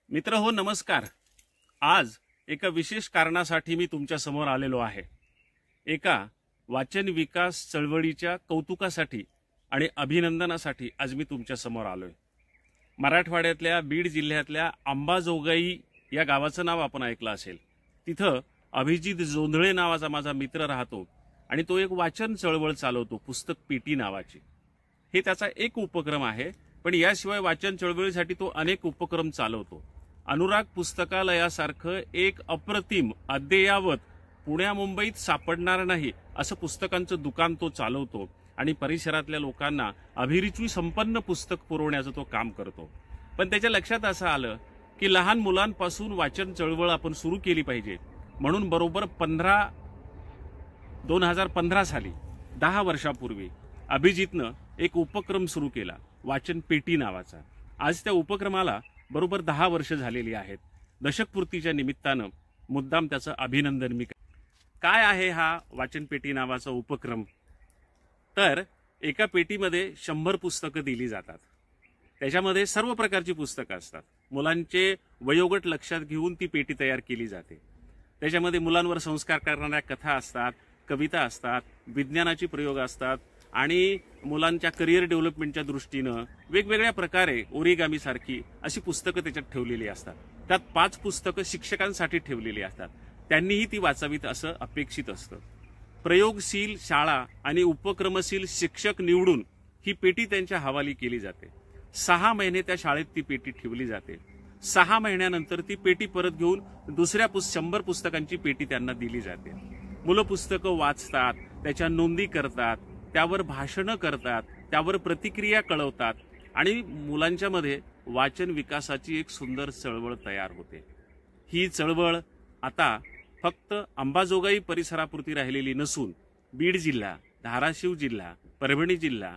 मित्र हो, नमस्कार। आज एका विशेष कारणासाठी मी तुमच्या समोर आलेलो आहे। एका वाचन विकास चळवळीच्या कौतुकासाठी आणि अभिनंदनासाठी आज मी तुमच्या समोर आलोय। मराठवाड्यातल्या बीड जिल्ह्यातल्या अंबाजोगाई या गावाचं नाव आपण ऐकलं असेल। तिथं अभिजित जोंधळे नावाचा माझा मित्र राहतो आणि तो एक वाचन चळवळ चालवतो, पुस्तक पेटी नावाची। हे त्याचा एक उपक्रम आहे, पण याशिवाय वाचन चळवळीसाठी तो अनेक उपक्रम चालवतो। अनुराग पुस्तकालयासारखं एक अप्रतिम अद्ययावत पुण्या मुंबईत सापडणार नाही असं पुस्तकांचं दुकान तो चालवतो आणि परिसरातल्या लोकांना अभिरुची संपन्न पुस्तक पुरवण्याचं तो काम करतो। पण त्याच्या लक्षात असं आलं की लहान मुलांपासून वाचन चळवळ आपण सुरू केली पाहिजे, म्हणून बरोबर 2015 साली 10 वर्षापूर्वी अभिजितनं एक उपक्रम सुरू केला, वाचन पेटी नावाचा। आज त्या उपक्रमाला बरोबर 10 वर्ष झालेली आहेत। दशकपूर्तीच्या निमित्तानं मुद्दाम त्याचं अभिनंदन मी। काय आहे हा वाचन पेटी नावाचा उपक्रम? तर एका पेटीमध्ये 100 पुस्तकं दिली जातात। त्याच्यामध्ये सर्व प्रकारची पुस्तकं असतात। मुलांचे वयोगट लक्षात घेऊन ती पेटी तयार केली जाते। त्याच्यामध्ये मुलांवर संस्कार करणाऱ्या कथा असतात, कविता असतात, विज्ञानाची प्रयोग असतात आणि मुलांच्या करिअर डेव्हलपमेंटच्या दृष्टीनं वेगवेगळ्या प्रकारे ओरिगामी सारखी अशी पुस्तकं त्याच्यात ठेवलेली असतात। त्यात 5 पुस्तकं शिक्षकांसाठी ठेवलेली असतात, त्यांनीही ती वाचावीत असं अपेक्षित असतं। प्रयोगशील शाळा आणि उपक्रमशील शिक्षक निवडून ही पेटी त्यांच्या हवाली केली जाते। 6 महिने त्या शाळेत ती पेटी ठेवली जाते। 6 महिन्यानंतर ती पेटी परत घेऊन दुसऱ्या 100 पुस्तकांची पेटी त्यांना दिली जाते। मुलं पुस्तकं वाचतात, त्याच्या नोंदी करतात, त्यावर भाषणं करतात, त्यावर प्रतिक्रिया कळवतात आणि मुलांच्या मध्ये वाचन विकासाची एक सुंदर चळवळ तयार होते। ही चळवळ आता फक्त अंबाजोगाई परिसरापुरती राहिलेली नसून बीड जिल्हा, धाराशिव जिल्हा, परभणी जिल्हा,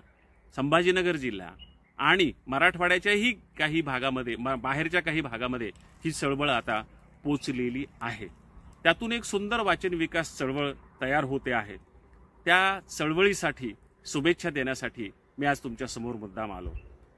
संभाजीनगर जिल्हा आणि मराठवाड्याच्याही काही भागामध्ये, बाहेरच्या काही भागामध्ये ही चळवळ आता पोचलेली आहे। त्यातून एक सुंदर वाचन विकास चळवळ तयार होते आहे। त्या चळवळीसाठी शुभेच्छा देण्यासाठी मी आज तुमच्या समोर मुद्दाम आलो।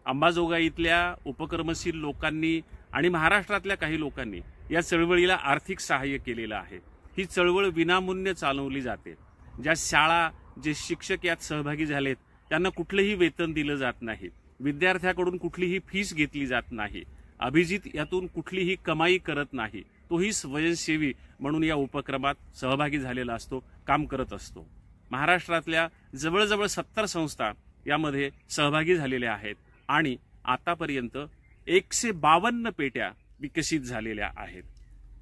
अंबाजोगाईतल्या उपक्रमशील लोकांनी आणि महाराष्ट्रातल्या काही लोकांनी या चळवळीला आर्थिक सहाय्य केलेलं आहे। ही चळवळ विनामूल्य चालवली जाते। ज्या शाळा, जे शिक्षक यात सहभागी झालेत त्यांना कुठलंही वेतन दिलं जात नाही, विद्यार्थ्याकडून कुठलीही फीस घेतली जात नाही। अभिजित यातून कुठलीही कमाई करत नाही, तोही स्वयंसेवी म्हणून या उपक्रमात सहभागी झालेला असतो, काम करत असतो। महाराष्ट्रातल्या जवळजवळ 70 संस्था यामध्ये सहभागी झालेल्या आहेत आणि आतापर्यंत 152 पेट्या विकसित झालेल्या आहेत।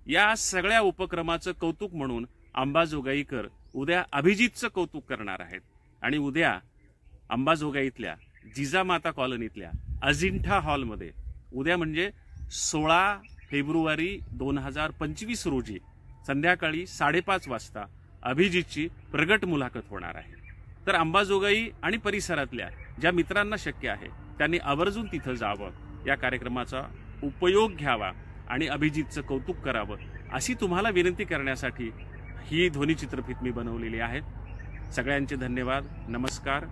या सगळ्या उपक्रमाचं कौतुक म्हणून अंबाजोगाईकर उद्या अभिजितचं कौतुक करणार आहेत आणि उद्या अंबाजोगाईतल्या जिजामाता कॉलनीतल्या अजिंठा हॉलमध्ये उद्या म्हणजे 16 फेब्रुवारी 2025 रोजी संध्याकाळी 5:30 वाजता अभिजितची प्रगट मुलाखत होणार आहे। तर अंबाजोगाई आणि परिसरातल्या ज्या मित्रांना शक्य आहे त्यांनी आवर्जून तिथं जावं, या कार्यक्रमाचा उपयोग घ्यावा आणि अभिजितचं कौतुक करावं अशी तुम्हाला विनंती करण्यासाठी ही ध्वनिचित्रफीत मी बनवलेली आहे। सगळ्यांचे धन्यवाद, नमस्कार।